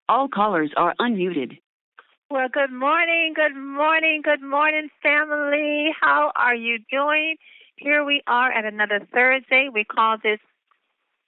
All callers are unmuted. Well, good morning, family. How are you doing? Here we are at another Thursday. We call this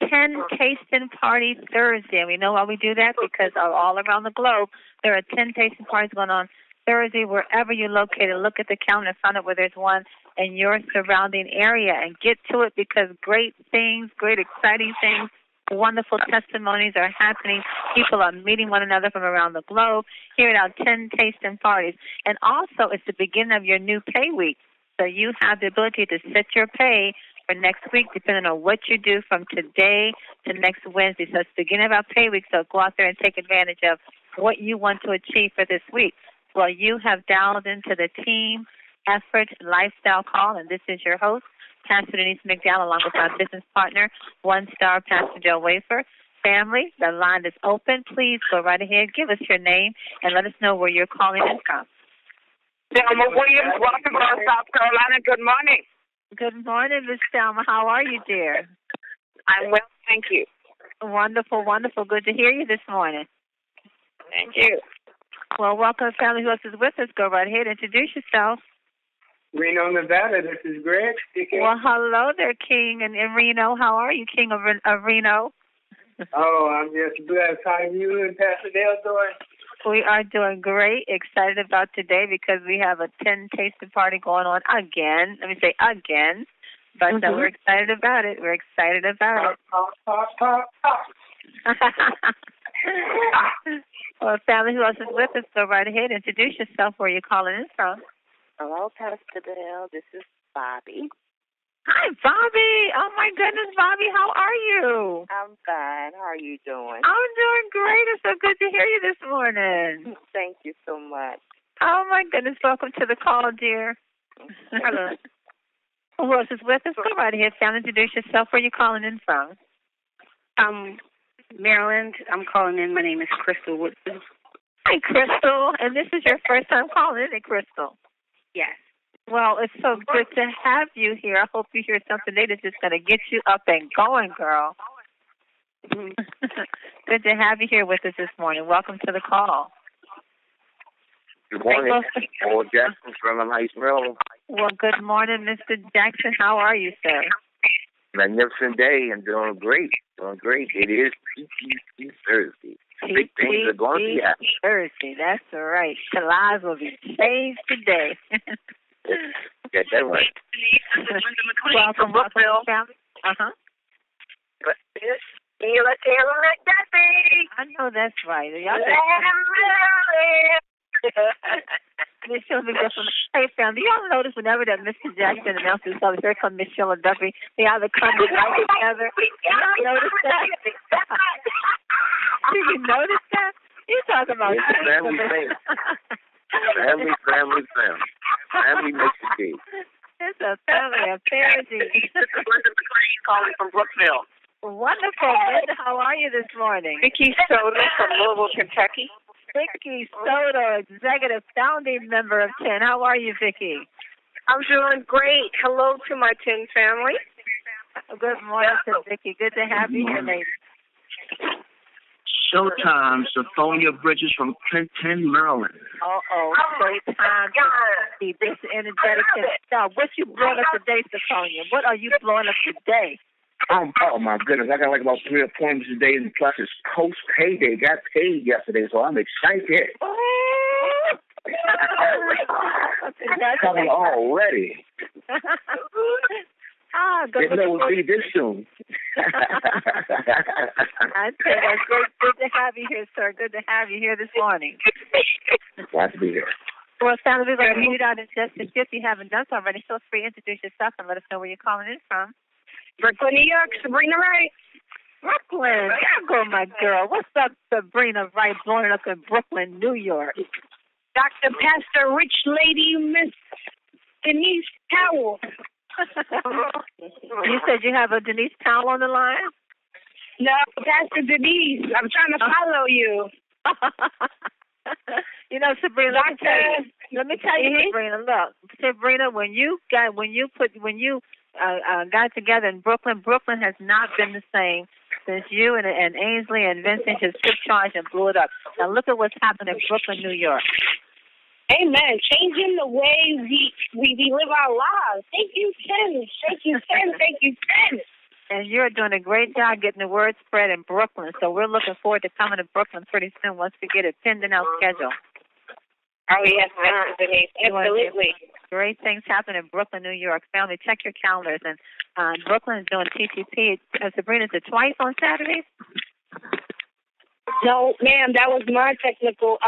10 Tasting Party Thursday. We know why we do that because all around the globe, there are 10 tasting parties going on Thursday. Wherever you're located, look at the calendar, find out where there's one in your surrounding area, and get to it because great things, great exciting things, wonderful testimonies are happening. People are meeting one another from around the globe here at our 10 tasting parties. And also, it's the beginning of your new pay week. So you have the ability to set your pay for next week, depending on what you do from today to next Wednesday. So it's the beginning of our pay week, so go out there and take advantage of what you want to achieve for this week. Well, you have dialed into the Team Effort Lifestyle Call, and this is your host, Pastor Denise McDowell, along with my business partner, One Star Pastor Joe Wafer. Family, the line is open. Please go right ahead. Give us your name and let us know where you're calling in from. Thelma Williams, Baltimore, South Carolina. Good morning. Good morning, Miss Thelma. How are you, dear? I'm well, thank you. Wonderful, wonderful. Good to hear you this morning. Thank you. Well, welcome, family. Who else is with us? Go right ahead. Introduce yourself. Reno, Nevada. This is Greg speaking. Well, hello there, King in Reno. How are you, King of Reno? Oh, I'm just blessed. How are you and Pastor Dale doing? We are doing great. Excited about today because we have a 10 tasting party going on again. Let me say again. But we're excited about it. We're excited about it. Pop. Well, family, who else is with us? Go right ahead. Introduce yourself. Where you're calling in from. Hello, Pastor Dale. This is Bobby. Hi, Bobby. Oh, my goodness, Bobby. How are you? I'm fine. How are you doing? I'm doing great. It's so good to hear you this morning. Thank you so much. Oh, my goodness. Welcome to the call, dear. Hello. Who else is with us? Go right ahead, family. Introduce yourself. Where you calling in from? Maryland. I'm calling in. My name is Crystal Woodson. Hi, Crystal. And this is your first time calling in, Crystal? Yes. Well, it's so good to have you here. I hope you hear something today that's just going to get you up and going, girl. Good to have you here with us this morning. Welcome to the call. Good morning. Paul Jackson from Heights, Maryland. Well, good morning, Mr. Jackson. How are you, sir? Magnificent day. I'm doing great. It is PTC Thursday. Big things are going to happen. Thursday, that's right. The lives will be changed today. Get that right. Welcome, family. But this Taylor McDuffie. I know that's right. Miss Sheila McDuffie. Hey, family, do y'all notice whenever that Mr. Jackson announces something, here comes Miss Sheila McDuffie, they either come right together. You notice that? Do you notice that? You're talking about family. Family makes it big. It's a family affair. Calling from Brookville. Wonderful, Linda. How are you this morning? Vicky Soda from Louisville, Kentucky. Vicky Soda, executive founding member of 10. How are you, Vicky? I'm doing great. Hello to my 10 family. Good morning to Vicky. Good to have you here, lady. Showtime, Sophia Bridges from Clinton, Maryland. Showtime. This energetic stuff. What you blowing up today, Sophia? What are you blowing up today? Oh my goodness, I got like about 3 appointments today, and plus it's post payday. Got paid yesterday, so I'm excited. Coming already. Didn't know it would be this soon. I tell you, it's good to have you here, sir. Good to have you here this morning. Glad to be here. Well, family, we're going to read out in just a few. If you haven't done so already, feel free to introduce yourself and let us know where you're calling in from. Brooklyn, New York, Sabrina Wright. Brooklyn. There go, my girl. What's up, Sabrina Wright, blowing up in Brooklyn, New York? Dr. Pastor Rich Lady, Miss Denise Powell. You said you have a Denise Powell on the line? No, Pastor Denise. I'm trying to follow you. You know, Sabrina, let me tell you, Sabrina, look, Sabrina, when you got together in Brooklyn has not been the same since you and Ainsley and Vincent just took charge and blew it up. Now look at what's happening in Brooklyn, New York. Amen. Changing the way we live our lives. Thank you, Ken. Thank you, Ken. Thank you, Ken. And you're doing a great job getting the word spread in Brooklyn. So we're looking forward to coming to Brooklyn pretty soon once we get it pinned in our schedule. Oh, yes, absolutely. Great things happen in Brooklyn, New York. Family, check your calendars. And Brooklyn is doing TTP. Sabrina, is it twice on Saturdays? No, ma'am, that was my technical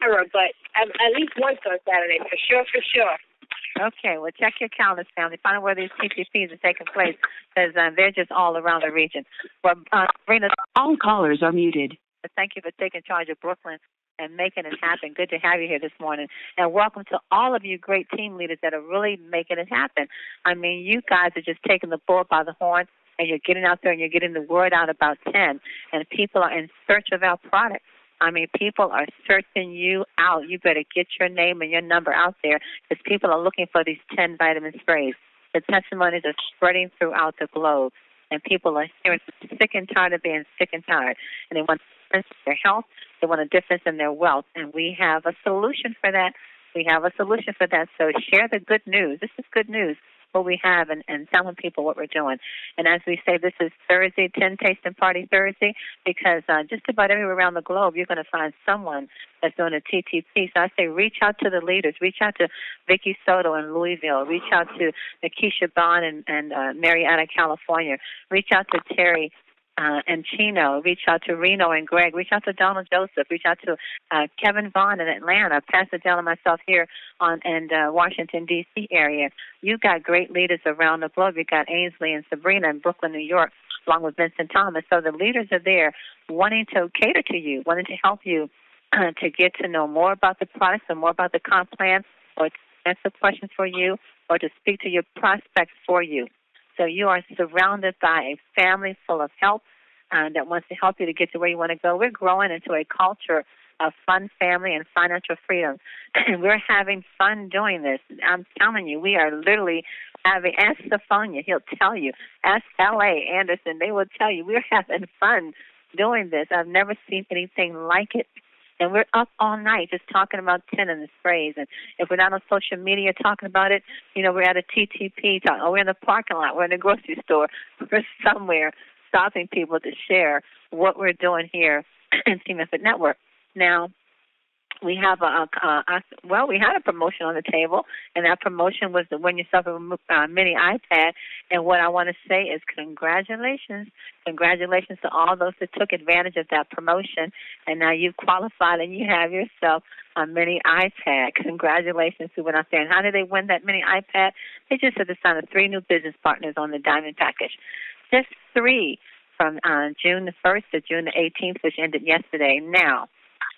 error, but at least once on Saturday, for sure. Okay, well, check your calendars, family. Find out where these TTPs are taking place, because they're just all around the region. Well, Sabrina, all callers are muted. Thank you for taking charge of Brooklyn and making it happen. Good to have you here this morning. And welcome to all of you great team leaders that are really making it happen. I mean, you guys are just taking the bull by the horn, and you're getting out there and you're getting the word out about 10, and people are in search of our products. I mean, people are searching you out. You better get your name and your number out there, because people are looking for these 10 vitamin sprays. The testimonies are spreading throughout the globe, and people are hearing sick and tired of being sick and tired, and they want a difference in their health. They want a difference in their wealth, and we have a solution for that. So share the good news. This is good news, what we have, and telling people what we're doing. And as we say, this is Thursday, 10 Tasting Party Thursday, because just about everywhere around the globe, you're going to find someone that's doing a TTP. So I say reach out to the leaders. Reach out to Vicky Soto in Louisville. Reach out to Nikisha Bond and Marietta, California. Reach out to Terry and Chino. Reach out to Reno and Greg. Reach out to Donald Joseph. Reach out to Kevin Vaughn in Atlanta, Pastor Dell and myself here in Washington, D.C. area. You got great leaders around the globe. You got Ainsley and Sabrina in Brooklyn, New York, along with Vincent Thomas. So the leaders are there wanting to cater to you, wanting to help you to get to know more about the products and more about the comp plan, or to answer questions for you, or to speak to your prospects for you. So you are surrounded by a family full of help that wants to help you to get to where you want to go. We're growing into a culture of fun, family, and financial freedom. And we're having fun doing this. I'm telling you, we are literally having, ask Stephonia, he'll tell you. Ask L.A. Anderson, they will tell you. We're having fun doing this. I've never seen anything like it. And we're up all night just talking about 10 and the sprays. And if we're not on social media talking about it, we're at a TTP talking, or we're in the parking lot, we're in the grocery store, we're somewhere stopping people to share what we're doing here in Team Effort Network. Now, we have we had a promotion on the table, and that promotion was to win yourself a mini iPad. And what I want to say is congratulations. Congratulations to all those that took advantage of that promotion, and now you've qualified and you have yourself a mini iPad. Congratulations who went out there. And how did they win that mini iPad? They just had to sign 3 new business partners on the Diamond Package. Just 3 from June the 1st to June the 18th, which ended yesterday. Now,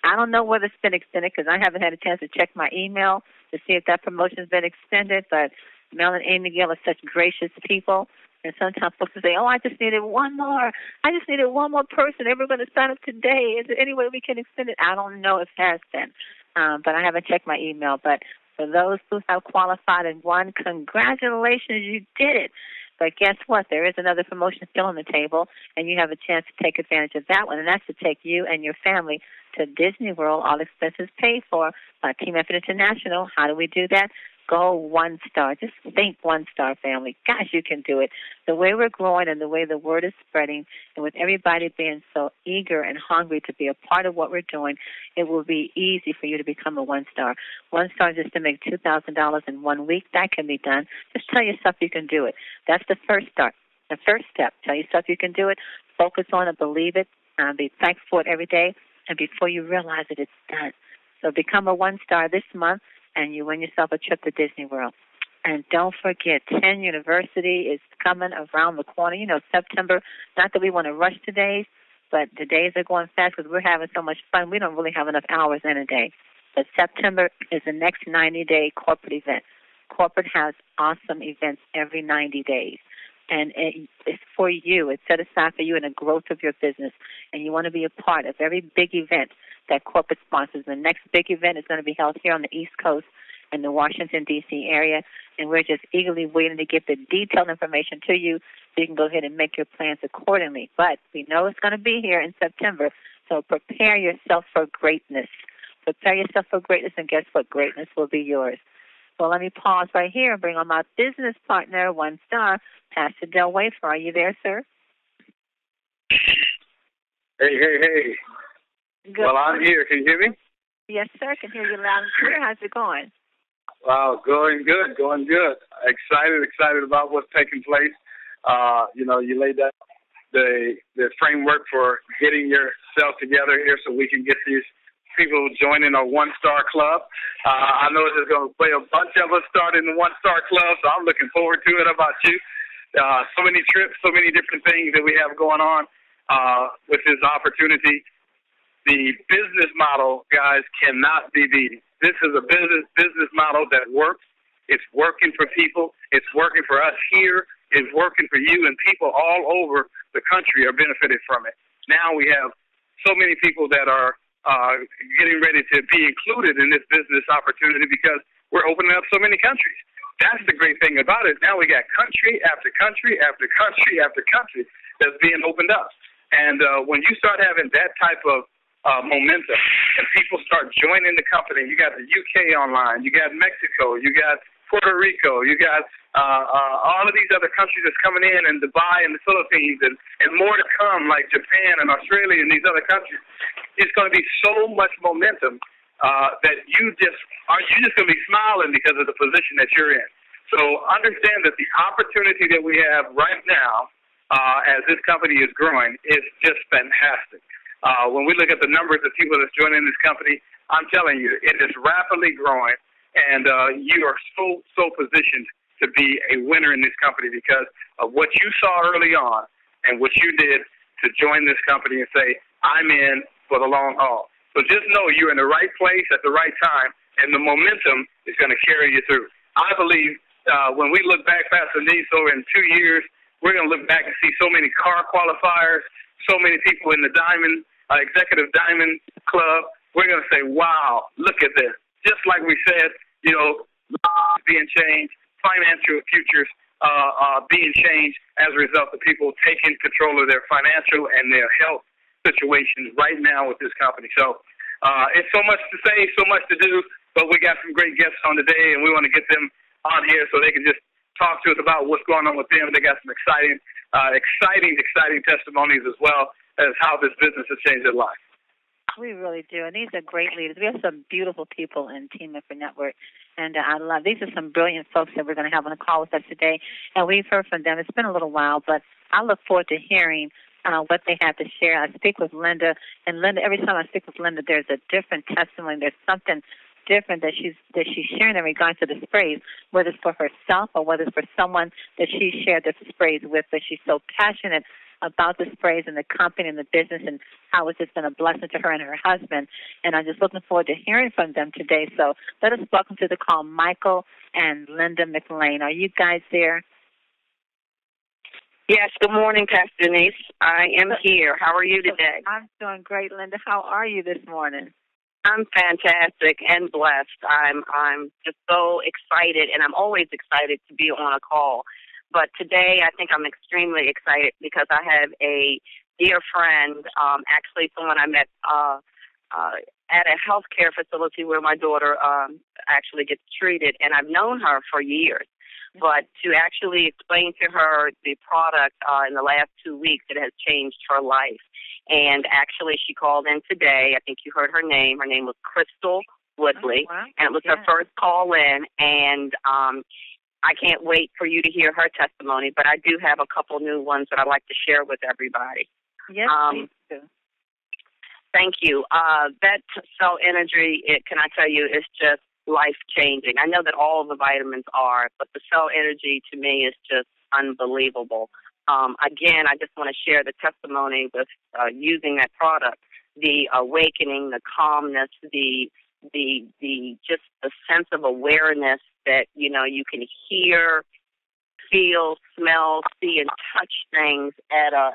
I don't know whether it's been extended, because I haven't had a chance to check my email to see if that promotion's been extended, but Mel and Amy Gill are such gracious people, and sometimes folks will say, I just needed one more. I just needed one more person. They were going to sign up today. Is there any way we can extend it? I don't know if it has been, but I haven't checked my email. But for those who have qualified and won, congratulations, you did it. But guess what? There is another promotion still on the table, and you have a chance to take advantage of that one, and that's to take you and your family to Disney World, all expenses paid for by Team Effort International. How do we do that? Go 1 star. Just think 1 star, family. Gosh, you can do it. The way we're growing and the way the word is spreading, and with everybody being so eager and hungry to be a part of what we're doing, it will be easy for you to become a 1 star. 1 star is just to make $2,000 in 1 week. That can be done. Just tell yourself you can do it. That's the first start. The first step. Tell yourself you can do it. Focus on it. Believe it. Be thankful for it every day. And before you realize it, it's done. So become a 1 star this month, and you win yourself a trip to Disney World. And don't forget, 10 University is coming around the corner. September, not that we want to rush the days, but the days are going fast because we're having so much fun. We don't really have enough hours in a day. But September is the next 90-day corporate event. Corporate has awesome events every 90 days. And it's for you. It's set aside for you in the growth of your business. And you want to be a part of every big event that corporate sponsors. The next big event is going to be held here on the East Coast in the Washington, D.C. area, and we're just eagerly waiting to get the detailed information to you so you can go ahead and make your plans accordingly. But we know it's going to be here in September, so prepare yourself for greatness. Prepare yourself for greatness, and guess what? Greatness will be yours. Well, let me pause right here and bring on my business partner, One Star, Pastor Del Wafer. Are you there, sir? Hey. Good Well, morning. I'm here. Can you hear me? Yes, sir. I can hear you loud and clear. How's it going? Wow, going good. Excited about what's taking place. You laid out the framework for getting yourself together here so we can get these people joining our One Star Club. I know it's going to play a bunch of us starting the One Star Club, so I'm looking forward to it. How about you? So many trips, so many different things that we have going on with this opportunity. The business model, guys, cannot be beaten. This is a business model that works. It's working for people. It's working for us here. It's working for you, and people all over the country are benefiting from it. Now we have so many people that are getting ready to be included in this business opportunity because we're opening up so many countries. That's the great thing about it. Now we got country after country after country after country that's being opened up. And when you start having that type of momentum and people start joining the company, you got the UK online, you got Mexico, you got Puerto Rico, you got all of these other countries that's coming in, and Dubai and the Philippines, and more to come, like Japan and Australia and these other countries. It's going to be so much momentum that you're just going to be smiling because of the position that you're in. So understand that the opportunity that we have right now as this company is growing is just fantastic. When we look at the numbers of people that's joining this company, I'm telling you, it is rapidly growing, and you are so positioned to be a winner in this company because of what you saw early on and what you did to join this company and say, I'm in for the long haul. So just know you're in the right place at the right time, and the momentum is going to carry you through. I believe when we look back past the knee, so in 2 years, we're going to look back and see so many car qualifiers, so many people in the Diamond, Executive Diamond Club. We're going to say, wow, look at this. Just like we said, lives being changed, financial futures being changed as a result of people taking control of their financial and their health situations right now with this company. So it's so much to say, so much to do, but we got some great guests on today, and we want to get them on here so they can just talk to us about what's going on with them. They got some exciting testimonies as well as how this business has changed their life. We really do, and these are great leaders. We have some beautiful people in Team Member Network, and I love. These are some brilliant folks that we're going to have on the call with us today, and we've heard from them. It's been a little while, but I look forward to hearing what they have to share. I speak with Linda, and Linda, every time I speak with Linda, there's a different testimony. There's something different that she's sharing in regards to the sprays, whether it's for herself or whether it's for someone that she shared the sprays with. But she's so passionate about the sprays and the company and the business and how it's just been a blessing to her and her husband. And I'm just looking forward to hearing from them today. So let us welcome to the call Michael and Linda McLean. Are you guys there? Yes, good morning, Pastor Denise. I am here. How are you today? I'm doing great, Linda. How are you this morning? I'm fantastic and blessed. I'm just so excited, and I'm always excited to be on a call. But today I think I'm extremely excited because I have a dear friend, actually someone I met at a healthcare facility where my daughter actually gets treated, and I've known her for years. But to actually explain to her the product in the last 2 weeks, it has changed her life. And actually she called in today. I think you heard her name. Her name was Crystal Woodley, and it was her first call in. And I can't wait for you to hear her testimony, but I do have a couple new ones that I'd like to share with everybody. Yes, please do. Thank you. That cell energy, can I tell you, is just life-changing. I know that all of the vitamins are, but the cell energy to me is just unbelievable. Again, I just want to share the testimony with using that product, the awakening, the calmness, the just the sense of awareness that, you can hear, feel, smell, see, and touch things at a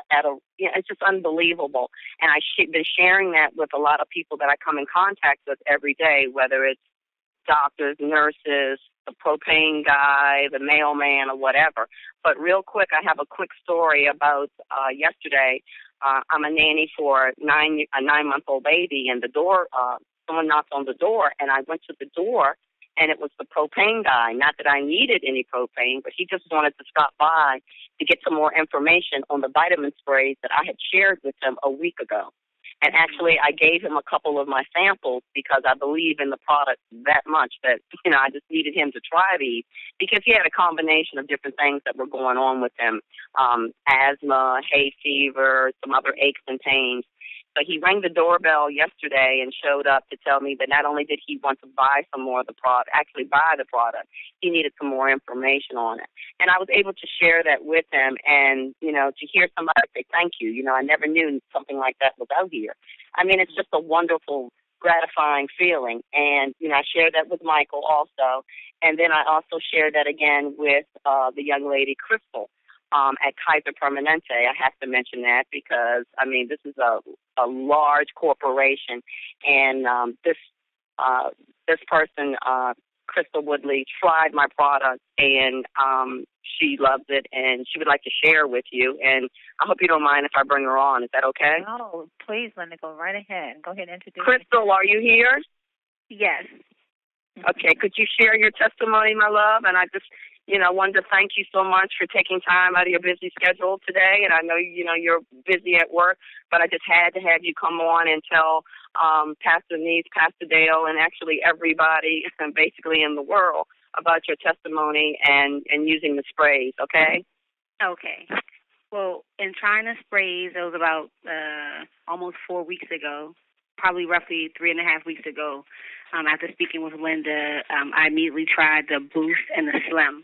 it's just unbelievable. And I've been sharing that with a lot of people that I come in contact with every day, whether it's doctors, nurses, the propane guy, the mailman, or whatever. But real quick, I have a quick story about yesterday. I'm a nanny for a 9-month-old baby, and the door, someone knocked on the door, and I went to the door, and it was the propane guy. Not that I needed any propane, but he just wanted to stop by to get some more information on the vitamin sprays that I had shared with him a week ago. And actually, I gave him a couple of my samples because I believe in the product that much that, I just needed him to try these because he had a combination of different things that were going on with him, asthma, hay fever, some other aches and pains. So he rang the doorbell yesterday and showed up to tell me that not only did he want to buy some more of the product, actually buy the product, he needed some more information on it. And I was able to share that with him and, to hear somebody say thank you. I never knew something like that was out here. I mean, it's just a wonderful, gratifying feeling. And, I shared that with Michael also. And then I also shared that again with the young lady, Crystal. At Kaiser Permanente. I have to mention that because, this is a large corporation, and this person, Crystal Woodley, tried my product, and she loves it, and she would like to share with you, and I hope you don't mind if I bring her on. Is that okay? No, please, Linda, go right ahead. Go ahead and introduce Crystal, are you here? Yes. Okay, could you share your testimony, my love? And I just, wanted to thank you so much for taking time out of your busy schedule today. And I know, you're busy at work, but I just had to have you come on and tell Pastor Denise, Pastor Dale, and actually everybody basically in the world about your testimony and using the sprays, okay? Okay. Well, in trying the sprays, it was about almost 4 weeks ago, probably roughly 3.5 weeks ago. After speaking with Linda, I immediately tried the Boost and the Slim.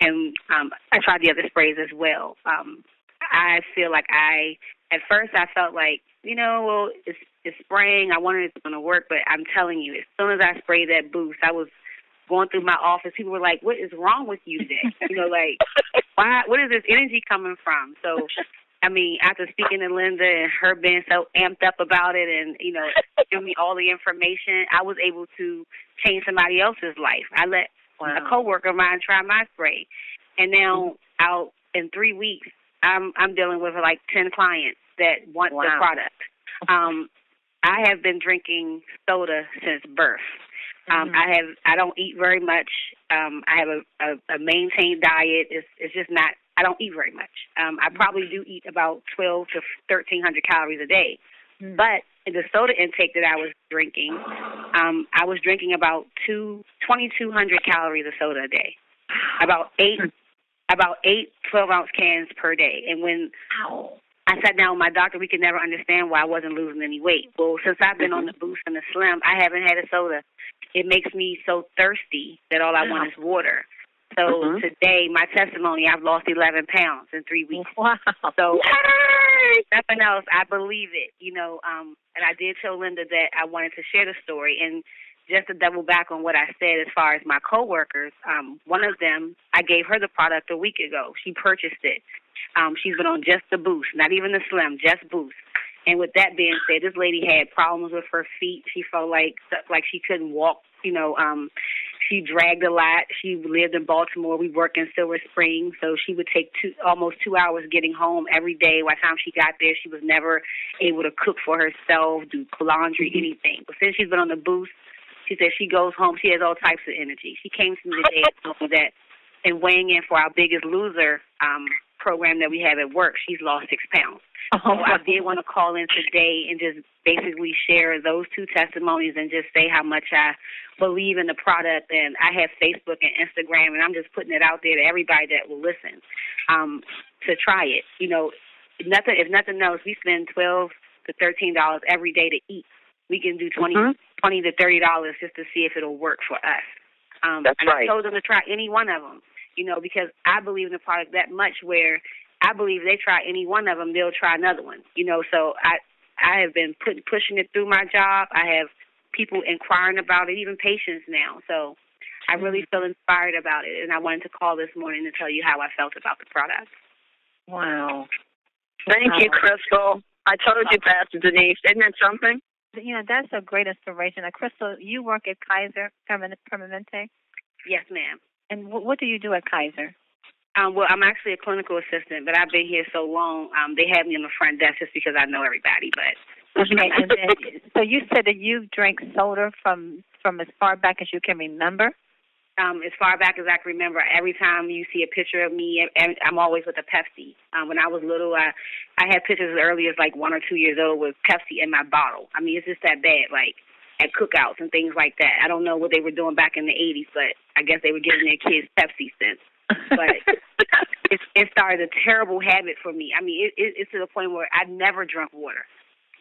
And I tried the other sprays as well. I feel like at first I felt like, it's spraying. I wondered if it's going to work, but I'm telling you, as soon as I sprayed that Boost, I was going through my office. People were like, what is wrong with you today? Why? What is this energy coming from? So, after speaking to Linda and her being so amped up about it and, giving me all the information, I was able to change somebody else's life. I let a coworker of mine try my spray. And now out in 3 weeks, I'm dealing with like 10 clients that want the product. I have been drinking soda since birth. I don't eat very much. I have a maintained diet. It's just not, I don't eat very much. I probably do eat about 1,200 to 1,300 calories a day. But the soda intake that I was drinking, I was drinking about 2,200 calories of soda a day. About eight 12-ounce cans per day. And when I sat down with my doctor, we could never understand why I wasn't losing any weight. Well, since I've been on the Boost and the Slim, I haven't had a soda. It makes me so thirsty that all I want is water. So today, my testimony, I've lost 11 pounds in 3 weeks. Wow. So nothing else, I believe it, and I did tell Linda that I wanted to share the story. And just to double back on what I said as far as my coworkers, one of them, I gave her the product a week ago. She purchased it. She's been on just the Boost, not even the Slim, just Boost. And with that being said, this lady had problems with her feet. She felt like she couldn't walk, She dragged a lot. She lived in Baltimore. We worked in Silver Spring, so she would take almost 2 hours getting home every day. By the time she got there, she was never able to cook for herself, do laundry, anything. But since she's been on the Boost, she said she goes home, she has all types of energy. She came to me today and told me that in weighing in for our Biggest Loser program that we have at work, she's lost 6 pounds. So I did want to call in today and just basically share those two testimonies and just say how much I believe in the product. And I have Facebook and Instagram, and I'm just putting it out there to everybody that will listen to try it. If nothing else, we spend $12 to $13 every day to eat. We can do $20 to $30 just to see if it'll work for us. That's right. I told them to try any one of them, because I believe in the product that much where I believe they try any one of them, they'll try another one. So I have been pushing it through my job. I have people inquiring about it, even patients now. So I really feel inspired about it, and I wanted to call this morning to tell you how I felt about the product. Wow. Thank you, Crystal. I told you, Pastor Denise. Isn't that something? That's a great inspiration. Crystal, you work at Kaiser Permanente? Yes, ma'am. And what do you do at Kaiser? Well, I'm actually a clinical assistant, but I've been here so long, they have me on the front desk just because I know everybody. But okay, and then, so you said that you drank soda from as far back as you can remember? As far back as I can remember, every time you see a picture of me, I'm always with a Pepsi. When I was little, I had pictures as early as like 1 or 2 years old with Pepsi in my bottle. I mean, it's just that bad, like at cookouts and things like that. I don't know what they were doing back in the 80s, but I guess they were giving their kids Pepsi since. But it started a terrible habit for me. I mean, it's to the point where I never drank water.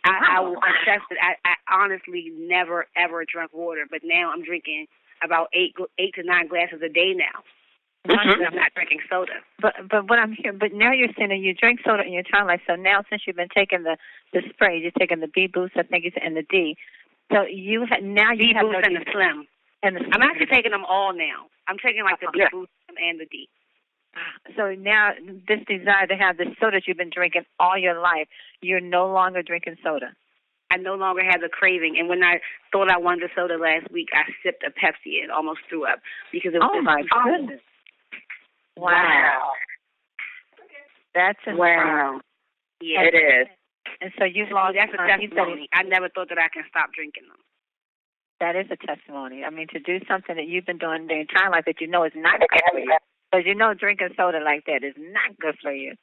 I will confess that I honestly never, ever drank water, but now I'm drinking about 8 to 9 glasses a day now. I'm not drinking soda. But what I'm hearing, but now you're saying that you drink soda in your entire life. So now, since you've been taking the spray, you're taking the B boost, I think you said, and the D. So you now you B have boost and the Slim. And the Slim. I'm actually taking them all now. I'm taking like the B boost and the D. So now this desire to have the soda that you've been drinking all your life, you're no longer drinking soda. I no longer have the craving. And when I thought I wanted a soda last week, I sipped a Pepsi and almost threw up because it was. Oh my goodness! Wow. That's wow. Yeah, it is. And so you've lost. That's a testimony. I never thought that I can stop drinking them. That is a testimony. I mean, to do something that you've been doing the entire life that you know is not good for you. Because you know drinking soda like that is not good for you.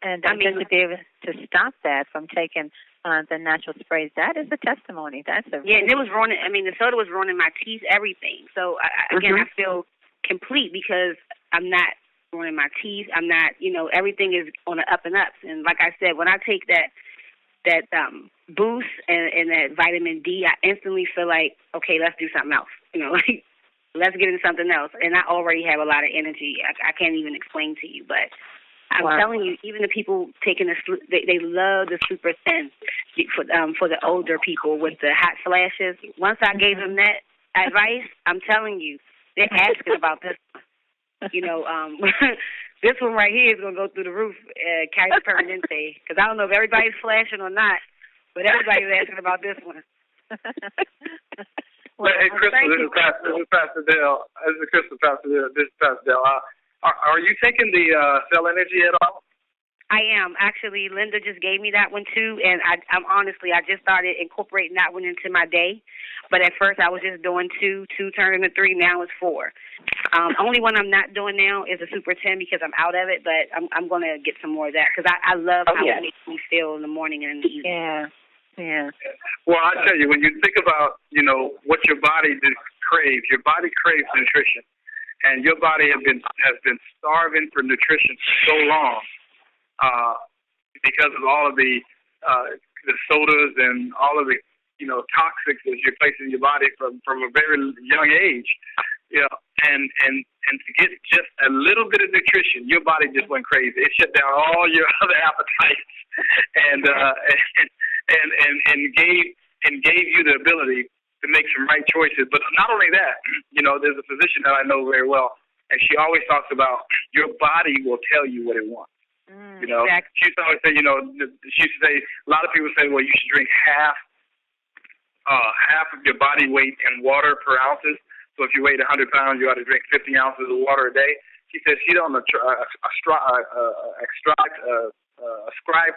And I mean, to be able to stop that from taking the natural sprays, that is a testimony. That's a and it was ruining. I mean, the soda was ruining my teeth, everything. So I feel complete because I'm not ruining my teeth. I'm not, everything is on the up and ups. And like I said, when I take that boost and that vitamin D, I instantly feel like, okay, let's do something else. Like let's get into something else. And I already have a lot of energy. I can't even explain to you, but I'm telling you, even the people taking they love the Super 10 for the older people with the hot flashes. Once I gave them that advice, I'm telling you, they're asking about this one. This one right here is going to go through the roof, Kaiser Permanente, because I don't know if everybody's flashing or not, but everybody's asking about this one. Hey, Crystal, this is Pastor Dale. This is Pastor Dale. Are you taking the Cell Energy at all? I am. Actually, Linda just gave me that one, too, and I'm honestly, I just started incorporating that one into my day. But at first, I was just doing 2 turning to 3. Now it's 4. Only one I'm not doing now is a Super 10 because I'm out of it, but I'm going to get some more of that because I love how it makes me feel in the morning and in the evening. Yeah. Well, I tell you, when you think about, what your body craves, your body craves nutrition. And your body has been starving for nutrition for so long because of all of the sodas and all of the toxics that you're placing in your body from a very young age. And to get just a little bit of nutrition, your body just went crazy. It shut down all your other appetites and gave you the ability to make some right choices. But not only that, there's a physician that I know very well, and she always talks about your body will tell you what it wants. Exactly. She used to always say, she used to say, a lot of people say, well, you should drink half of your body weight in water per ounces. So if you weigh 100 pounds, you ought to drink 50 ounces of water a day. She says she don't ascribe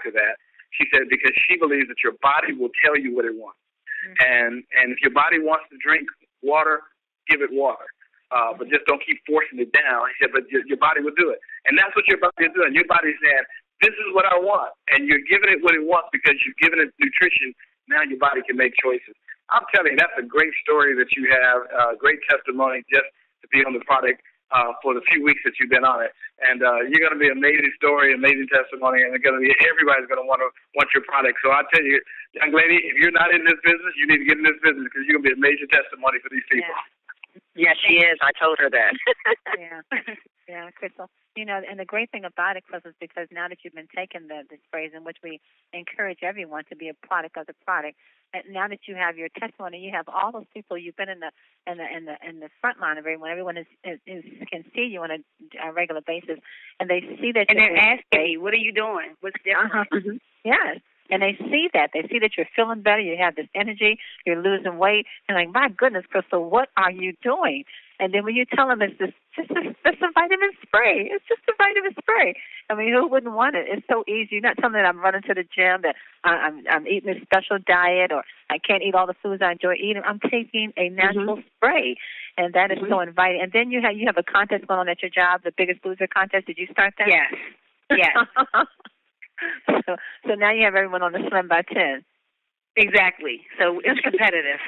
to that. She said because she believes that your body will tell you what it wants. And if your body wants to drink water, give it water. But just don't keep forcing it down. He said, but your body will do it. And that's what your body is doing. Your body is saying, this is what I want. And you're giving it what it wants because you've given it nutrition. Now your body can make choices. I'm telling you, that's a great story that you have, great testimony just to be on the product for the few weeks that you've been on it. And you're going to be an amazing story, amazing testimony, and everybody's going to want your product. So I tell you, young lady, if you're not in this business, you need to get in this business because you're going to be a major testimony for these people. Yes, she is. I told her that. Yeah, Crystal. And the great thing about it, Crystal, is because now that you've been taking the sprays, in which we encourage everyone to be a product of the product, and now that you have your testimony, you have all those people you've been in the front line of everyone. Everyone can see you on a regular basis, and they see that. And they're asking me, "What are you doing? What's different?" Yes. And they see that. They see that you're feeling better. You have this energy. You're losing weight. And like, my goodness, Crystal, what are you doing? And then when you tell them it's just a vitamin spray. It's just a vitamin spray. I mean, who wouldn't want it? It's so easy. You're not telling me that I'm running to the gym, that I'm eating a special diet, or I can't eat all the foods I enjoy eating. I'm taking a natural spray, and that is so inviting. And then you have a contest going on at your job, the Biggest Loser contest. Did you start that? Yes. Yes. So now you have everyone on the Slim by 10. Exactly. So it's competitive.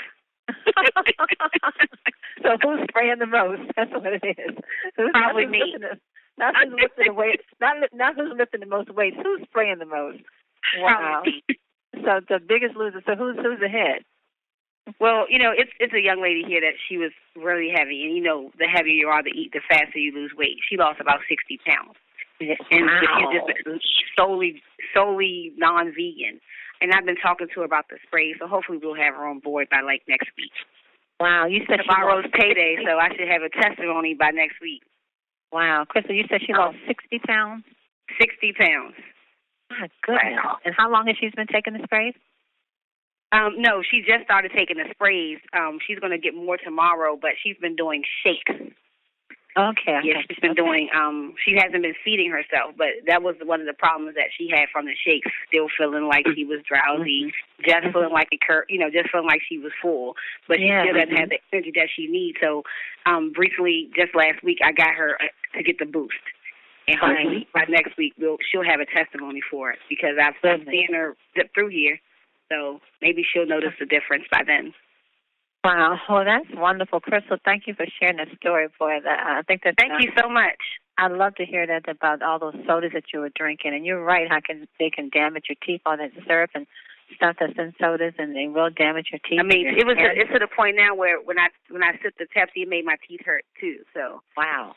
So who's spraying the most? That's what it is. Probably me. Not who's lifting the weight. Not who's lifting the most weights. Who's spraying the most? Wow. So the Biggest Loser. So who's ahead? Well, it's a young lady here that she was really heavy, and the heavier you are, the faster you lose weight. She lost about 60 pounds. Yes. And she's just solely non-vegan. And I've been talking to her about the spray, so hopefully we'll have her on board by next week. Wow, you said tomorrow's payday, so I should have a testimony by next week. Wow, Crystal, you said she lost 60 pounds? 60 pounds. My goodness. Wow. And how long has she been taking the sprays? No, she just started taking the sprays. She's going to get more tomorrow, but she's been doing shakes. Okay. Yeah, she's been doing, she hasn't been feeding herself, but that was one of the problems that she had from the shakes, still feeling like she was drowsy, just feeling like just feeling like she was full, but she still doesn't have the energy that she needs. So, briefly, just last week, I got her to get the boost. And hopefully by next week, she'll have a testimony for it, because I've seen her zip through here, so maybe she'll notice the difference by then. Wow, well, that's wonderful, Crystal. Thank you for sharing that story, boy. I think that. Thank you so much. I'd love to hear that about all those sodas that you were drinking, and you're right. They can damage your teeth, all that syrup and stuff that's in sodas, and they will damage your teeth. I mean, it's to the point now where when I sip the Pepsi, it made my teeth hurt too. So wow.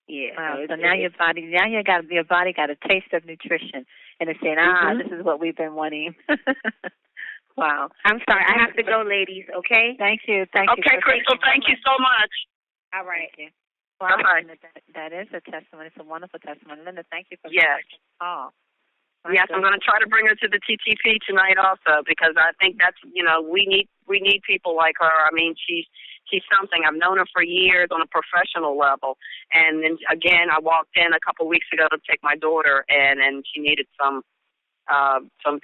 Yeah. Wow. So now your body got a taste of nutrition, and it's saying, this is what we've been wanting. Wow. I'm sorry. I have to go, ladies, okay? Thank you. Okay, Crystal, thank you so much. All right. Well, that is a testimony. It's a wonderful testimony. Linda, thank you for the call. Yes, I'm going to try to bring her to the TTP tonight also, because I think that's, we need people like her. I mean, she's something. I've known her for years on a professional level. And then, again, I walked in a couple of weeks ago to take my daughter, and she needed some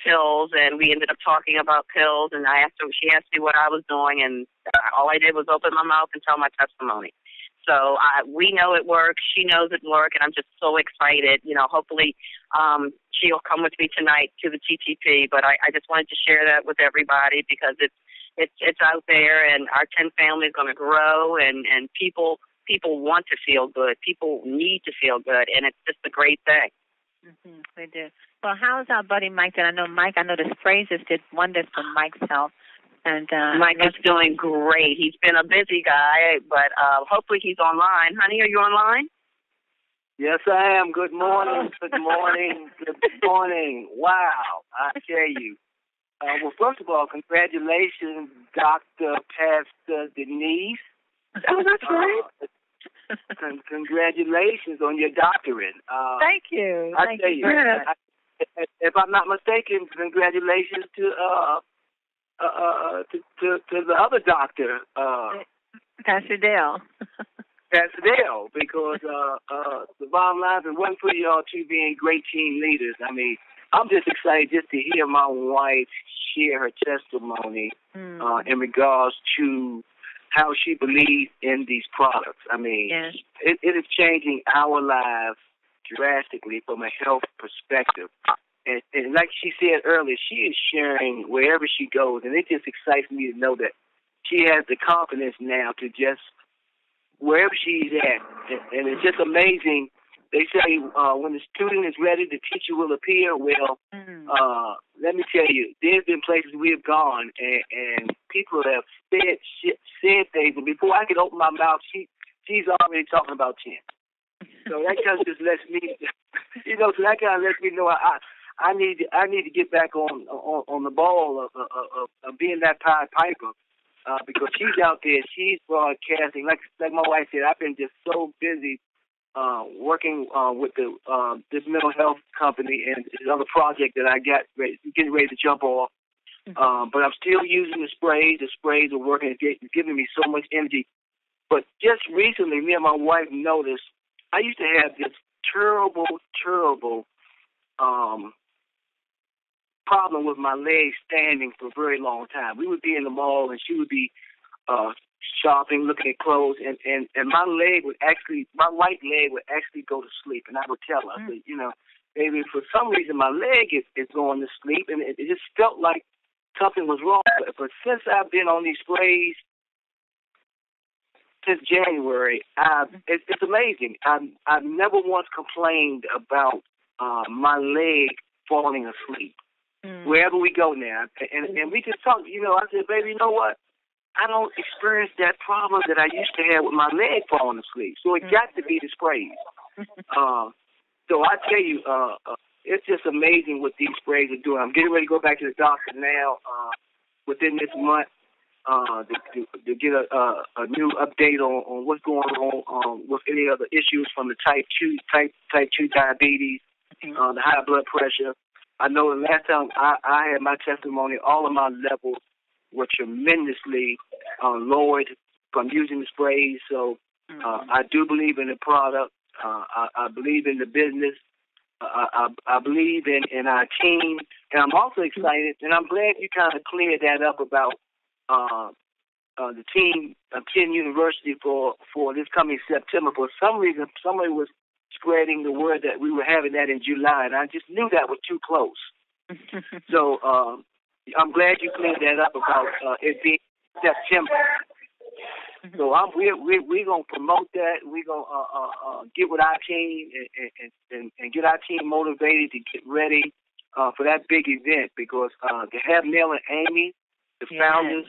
pills, and we ended up talking about pills, and she asked me what I was doing, and all I did was open my mouth and tell my testimony. So we know it works. She knows it works, and I'm just so excited. Hopefully she'll come with me tonight to the TTP, but I just wanted to share that with everybody, because it's out there, and our 10 family is going to grow, and people want to feel good. People need to feel good, and it's just a great thing. Mm-hmm, they do. Well, how's our buddy Mike? And I know the sprays just did wonders for Mike's health. And Mike is doing great. He's been a busy guy, but hopefully he's online. Honey, are you online? Yes, I am. Good morning. Good morning. Good morning. Wow, I tell you. Well, first of all, congratulations, Dr. Pastor Denise. Oh, that's right. Congratulations on your doctorate. Thank you. I tell you, if I'm not mistaken, congratulations to the other doctor, Pastor Dale. Pastor Dale, because the bottom line is, it wasn't for y'all two being great team leaders. I mean, I'm just excited just to hear my wife share her testimony in regards to how she believes in these products. I mean, it is changing our lives drastically from a health perspective. And like she said earlier, she is sharing wherever she goes, and it just excites me to know that she has the confidence now to just, wherever she's at, and it's just amazing. They say when the student is ready, the teacher will appear. Well, let me tell you, there's been places we have gone, and people have said things, but before I could open my mouth, she's already talking about 10. So that kind of just lets me, so that kind of lets me know I need to get back on the ball of being that Pied Piper, because she's out there, she's broadcasting. Like my wife said, I've been just so busy working with the this mental health company and another project that I got getting ready to jump off. But I'm still using the sprays. The sprays are working. It's giving me so much energy. But just recently, me and my wife noticed I used to have this terrible problem with my legs standing for a very long time. We would be in the mall and she would be shopping, looking at clothes, and my right leg would actually go to sleep, and I would tell her, you know, maybe for some reason my leg is going to sleep, and it just felt like something was wrong. But since I've been on these sprays since January, it's amazing. I've never once complained about my leg falling asleep. Wherever we go now, and we just talk, you know, I said, baby, you know what? I don't experience that problem that I used to have with my leg falling asleep. So it got to be the sprays. So I tell you, it's just amazing what these sprays are doing. I'm getting ready to go back to the doctor now within this month to get a new update on what's going on with any other issues from the type 2 diabetes, the high blood pressure. I know the last time I had my testimony, all of my levels were tremendously lowered from using the sprays. So I do believe in the product. I believe in the business. I believe in our team. And I'm also excited, and I'm glad you kind of cleared that up about the team of 10 University for this coming September. For some reason, somebody was spreading the word that we were having that in July, and I just knew that was too close. So I'm glad you cleared that up about it being September. So we're gonna promote that. We're gonna get with our team and get our team motivated to get ready for that big event, because to have Nell and Amy, the founders,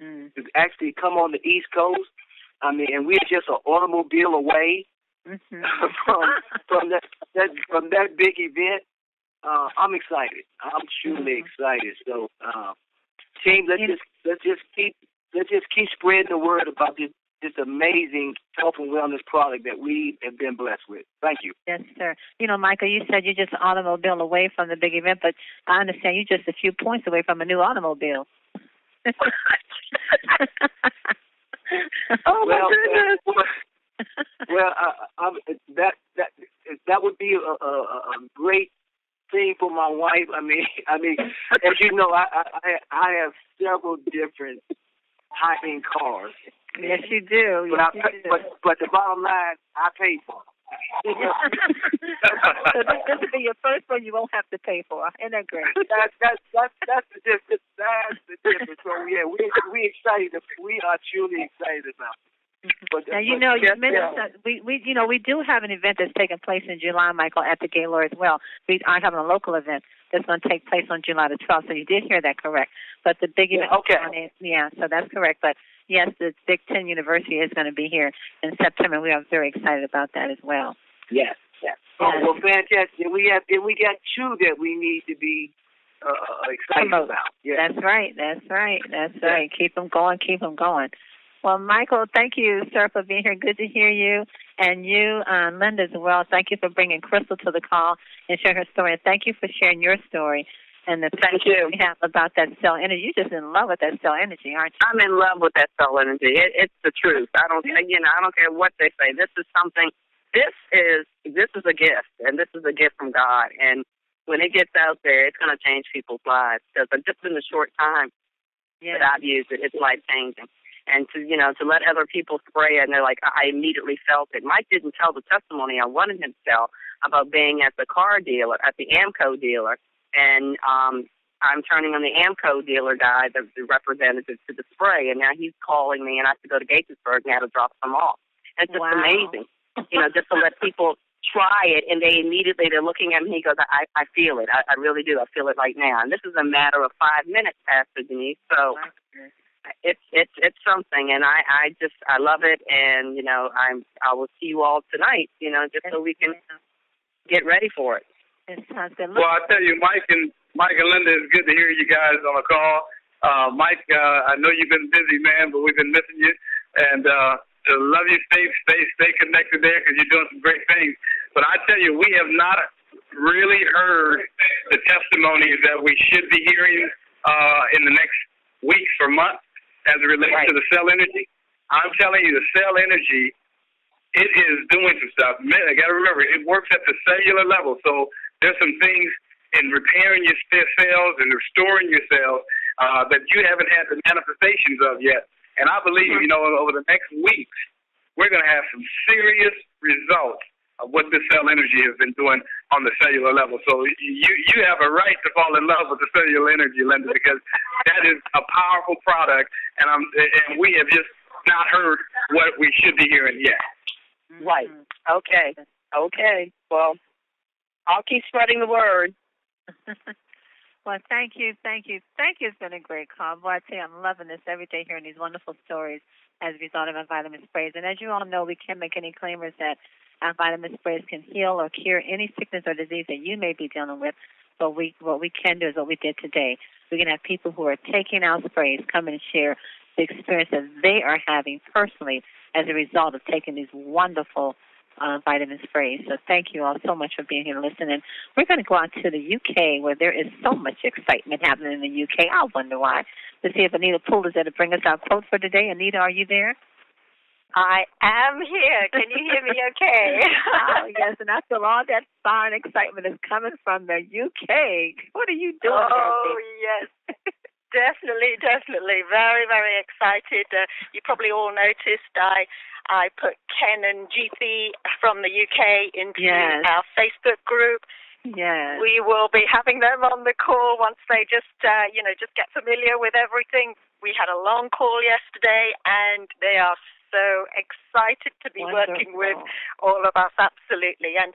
to actually come on the East Coast. I mean, and we're just an automobile away from that big event. I'm excited. I'm truly excited. So, team, let's just keep spreading the word about this amazing health and wellness product that we have been blessed with. Thank you. Yes, sir. You know, Michael, you said you're just an automobile away from the big event, but I understand you're just a few points away from a new automobile. Oh my goodness! Well, that would be a great thing for my wife. I mean, as you know, I have several different high-end cars. Yes, you do. But the bottom line, I pay for them. So this will be your first one you won't have to pay for. Isn't that great? That's the difference. That's the difference. So yeah, we excited. We are truly excited about it. But, now you know, we do have an event that's taking place in July, Michael, at the Gaylord as well. We are having a local event that's going to take place on July the 12th. So you did hear that correct. But the big event, so that's correct. But yes, the Big Ten University is going to be here in September. We are very excited about that as well. Yes. Oh, well, fantastic. We got two that we need to be excited about. Yeah. That's right. Keep them going. Well, Michael, thank you, sir, for being here. Good to hear you. And you, Linda, as well. Thank you for bringing Crystal to the call and sharing her story. And thank you for sharing your story and the thank you we have about that cell energy. You're just in love with that cell energy, aren't you? I'm in love with that cell energy. It's the truth. I don't care what they say. This is something. This is a gift, and this is a gift from God. And when it gets out there, it's going to change people's lives. Because just in the short time that I've used it, it's life changing. And to let other people spray it, and they're like, I immediately felt it. Mike didn't tell the testimony I wanted him to tell about being at the car dealer, at the AMCO dealer, and I'm turning on the AMCO dealer guy, the representative to the spray, and now he's calling me, and I have to go to Gaithersburg now to drop some off. And it's just amazing, just to let people try it, and they're looking at me. He goes, I feel it. I really do. I feel it right now. And this is a matter of 5 minutes, Pastor Denise. So it's something, and I love it, and I will see you all tonight, just so we can get ready for it. Well, I tell you, Mike and Linda, it's good to hear you guys on the call. Mike, I know you've been busy, man, but we've been missing you, and to love you. Stay connected there because you're doing some great things. But I tell you, we have not really heard the testimonies that we should be hearing in the next weeks or months as it relates to the cell energy. I'm telling you, the cell energy, it is doing some stuff. I got to remember, it works at the cellular level. So there's some things in repairing your cells and restoring your cells that you haven't had the manifestations of yet. And I believe, over the next weeks, we're going to have some serious results of what this cell energy has been doing on the cellular level. So you have a right to fall in love with the cellular energy, Linda, because that is a powerful product, and we have just not heard what we should be hearing yet. Right. Okay. Well, I'll keep spreading the word. Well, thank you. It's been a great call. Boy, I tell you, I'm loving this every day, hearing these vitamin sprays as a result of our vitamin sprays. And as you all know, we can't make any claimers that our vitamin sprays can heal or cure any sickness or disease that you may be dealing with. But what we can do is what we did today. We can have people who are taking our sprays come and share the experience that they are having personally as a result of taking these wonderful vitamin sprays. So thank you all so much for being here to listen. And we're going to go out to the UK, where there is so much excitement happening in the UK. I wonder why. Let's see if Anita Poole is there to bring us our quote for today. Anita, are you there? I am here. Can you hear me okay? Oh, yes, and I feel all that fire and excitement is coming from the UK. What are you doing? Oh, yes. Definitely. Very, very excited. You probably all noticed I put Ken and GP from the UK into our Facebook group. Yes. We will be having them on the call once they just get familiar with everything. We had a long call yesterday, and they are so excited to be working with all of us, absolutely. And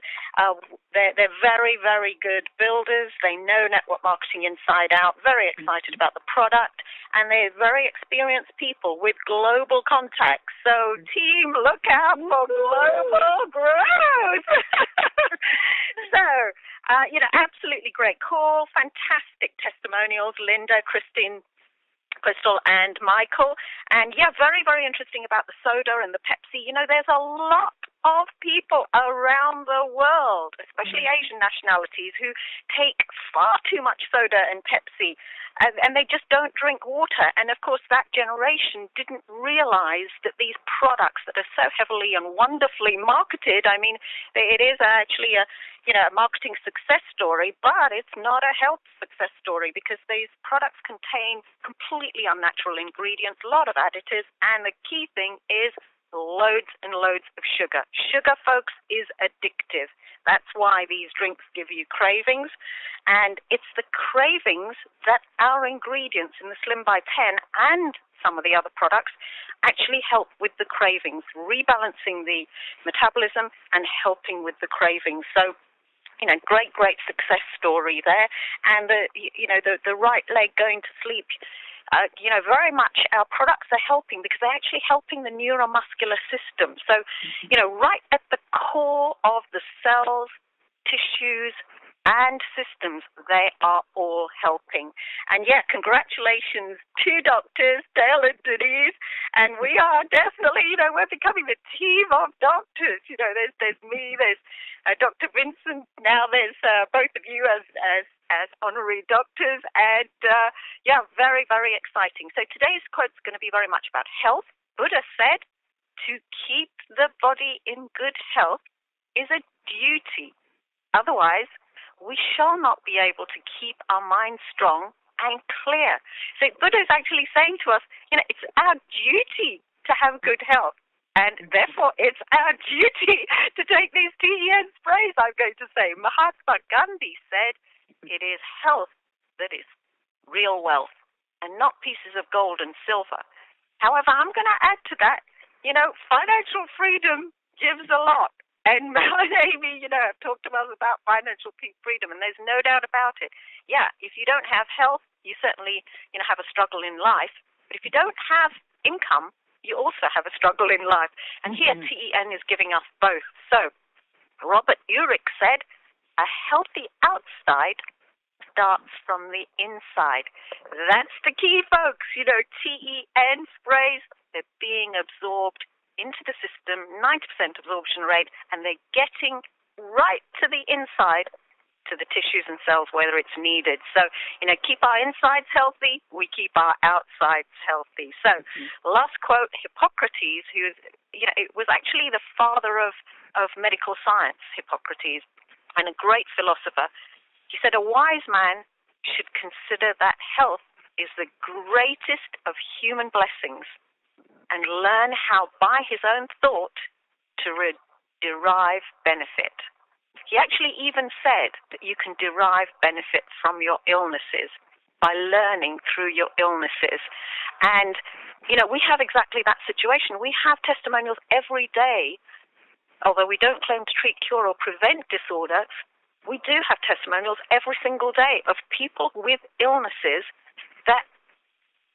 they're very, very good builders. They know network marketing inside out, very excited about the product, and they're very experienced people with global contacts. So, team, look out for global growth. So, absolutely great call, fantastic testimonials, Linda, Christine, Crystal and Michael. And very, very interesting about the soda and the Pepsi. There's a lot of people around the world, especially Asian nationalities, who take far too much soda and Pepsi, and they just don't drink water. And of course, that generation didn't realize that these products that are so heavily and wonderfully marketed, it is actually a marketing success story, but it's not a health success story, because these products contain completely unnatural ingredients, a lot of additives, and the key thing is loads and loads of sugar. Sugar, folks, is addictive. That's why these drinks give you cravings, and it's the cravings that our ingredients in the Slim by Pen and some of the other products actually help with the cravings, rebalancing the metabolism and helping with the cravings. So, great success story there. And the right leg going to sleep, very much our products are helping, because they're actually helping the neuromuscular system. So, right at the core of the cells, tissues, and systems, they are all helping. And congratulations to doctors, Dale and Denise. And we are definitely, we're becoming the team of doctors. There's me, there's Dr. Vincent. Now there's both of you as honorary doctors. And very, very exciting. So today's quote is going to be very much about health. Buddha said, to keep the body in good health is a duty. Otherwise, we shall not be able to keep our minds strong and clear. So Buddha is actually saying to us, it's our duty to have good health. And therefore, it's our duty to take these TEN sprays, I'm going to say. Mahatma Gandhi said, it is health that is real wealth, and not pieces of gold and silver. However, I'm going to add to that, financial freedom gives a lot. And Mel and Amy, have talked to us about financial freedom, and there's no doubt about it. Yeah, if you don't have health, you certainly, have a struggle in life. But if you don't have income, you also have a struggle in life. And here TEN is giving us both. So Robert Urich said, a healthy outside starts from the inside. That's the key, folks. TEN sprays, they're being absorbed into the system, 90% absorption rate, and they're getting right to the inside, to the tissues and cells, whether it's needed. So, keep our insides healthy, we keep our outsides healthy. So, last quote, Hippocrates, who it was actually the father of medical science, Hippocrates, and a great philosopher. He said, a wise man should consider that health is the greatest of human blessings and learn how by his own thought to derive benefit. He actually even said that you can derive benefit from your illnesses by learning through your illnesses. And, we have exactly that situation. We have testimonials every day. Although we don't claim to treat, cure, or prevent disorders, we do have testimonials every single day of people with illnesses that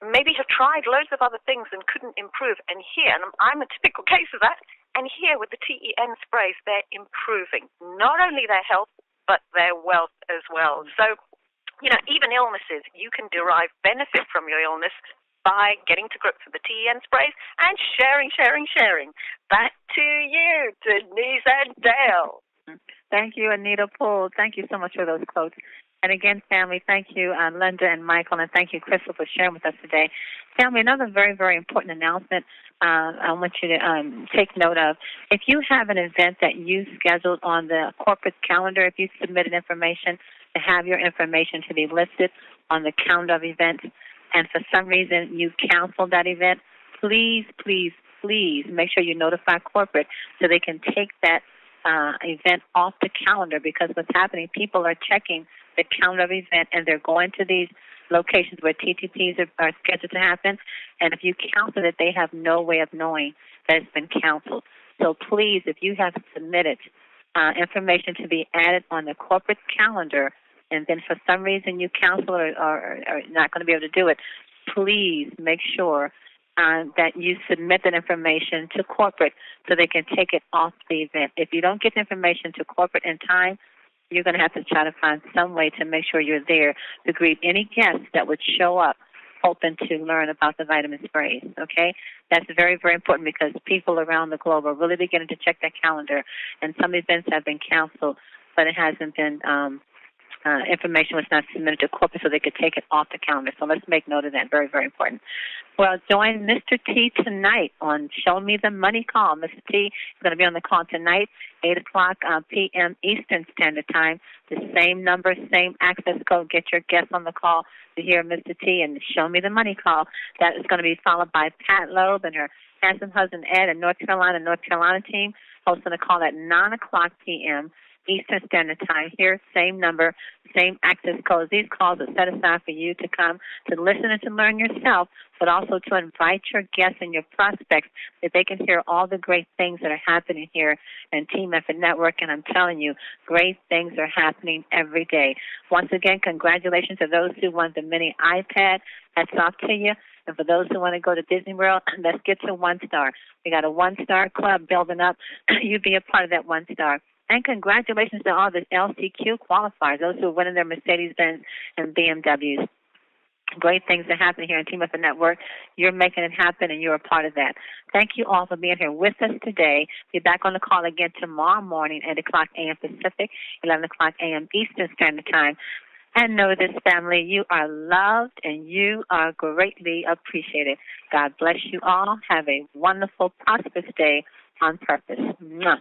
maybe have tried loads of other things and couldn't improve. And here, and I'm a typical case of that, and here with the TEN sprays, they're improving not only their health, but their wealth as well. So, even illnesses, you can derive benefit from your illness by getting to grips with the TEN sprays and sharing. Back to you, Denise and Dale. Thank you, Anita Poole. Thank you so much for those quotes. And again, family, thank you, Linda and Michael, and thank you, Crystal, for sharing with us today. Family, another very, very important announcement I want you to take note of. If you have an event that you scheduled on the corporate calendar, if you submitted information to have your information to be listed on the calendar of events, and for some reason you canceled that event, please make sure you notify corporate so they can take that event off the calendar, because what's happening, people are checking the calendar of event and they're going to these locations where TTPs are scheduled to happen, and if you cancel it, they have no way of knowing that it's been canceled. So please, if you have submitted information to be added on the corporate calendar, and then for some reason you cancel or are not going to be able to do it, please make sure that you submit that information to corporate so they can take it off the event. If you don't get the information to corporate in time, you're going to have to try to find some way to make sure you're there to greet any guests that would show up hoping to learn about the vitamin sprays, okay? That's very, very important, because people around the globe are really beginning to check their calendar, and some events have been canceled, but it hasn't been information was not submitted to corporate so they could take it off the calendar. So let's make note of that. Very, very important. Well, join Mr. T tonight on Show Me the Money Call. Mr. T is going to be on the call tonight, 8 o'clock p.m. Eastern Standard Time. The same number, same access code. Get your guests on the call to hear Mr. T and Show Me the Money Call. That is going to be followed by Pat Loeb and her handsome husband Ed and North Carolina team hosting a call at 9 o'clock p.m. Eastern Standard Time. Here, same number, same access codes. These calls are set aside for you to come to listen and to learn yourself, but also to invite your guests and your prospects that they can hear all the great things that are happening here in Team Effort Network. And I'm telling you, great things are happening every day. Once again, congratulations to those who won the mini iPad. Hats off to you. And for those who want to go to Disney World, let's get to 1 star. We got a 1-star club building up. You be a part of that 1 star. And congratulations to all the LCQ qualifiers, those who are winning their Mercedes-Benz and BMWs. Great things are happening here in Team Effort Network. You're making it happen, and you're a part of that. Thank you all for being here with us today. Be back on the call again tomorrow morning at 8 o'clock a.m. Pacific, 11 o'clock a.m. Eastern Standard Time. And know this, family, you are loved and you are greatly appreciated. God bless you all. Have a wonderful, prosperous day on purpose. Mwah.